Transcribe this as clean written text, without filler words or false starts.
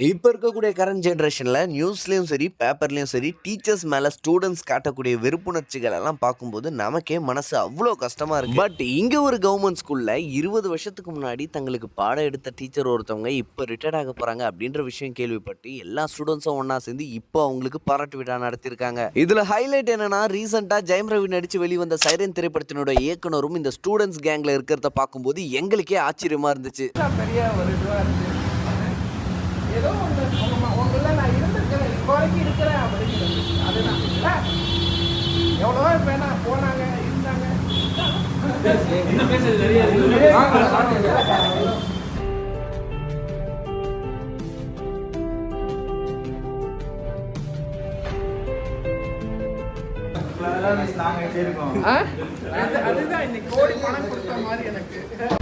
இப்போ இருக்கக்கூடிய கரண்ட் ஜென்ரேஷனில் நியூஸ்லேயும் சரி பேப்பர்லேயும் சரி டீச்சர்ஸ் மேலே ஸ்டூடெண்ட்ஸ் காட்டக்கூடிய வெறுப்புணர்ச்சிகள் எல்லாம் பார்க்கும்போது நமக்கே மனசு அவ்வளோ கஷ்டமாக இருக்குது. பட் இங்கே ஒரு கவர்மெண்ட் ஸ்கூலில் 20 வருஷத்துக்கு முன்னாடி தங்களுக்கு பாடம் எடுத்த டீச்சர் ஒருத்தவங்க இப்போ ரிட்டையர்ட் ஆக போகிறாங்க அப்படின்ற விஷயம் கேள்விப்பட்டு எல்லா ஸ்டூடெண்ட்ஸும் ஒன்றா சேர்ந்து இப்போ அவங்களுக்கு பாராட்டு விழா நடத்தியிருக்காங்க. இதில் ஹைலைட் என்னன்னா, ரீசெண்டாக ஜெயம் ரவி நடித்து வெளிவந்த சைரன் திரைப்படத்தினோட இயக்குனரும் இந்த ஸ்டூடெண்ட்ஸ் கேங்கில் இருக்கிறத பார்க்கும்போது எங்களுக்கே ஆச்சரியமாக இருந்துச்சு. ஏதோ ஒன்று உங்களில் நான் இருந்திருக்கிறேன், இப்போ வரைக்கும் இருக்கிறேன் அப்படிங்கிறது. அதுதான் எவ்வளோவா வேணா போனாங்க இருந்தாங்க. அதுதான் இன்னைக்கு கோடி பணம் கொடுத்த மாதிரி எனக்கு.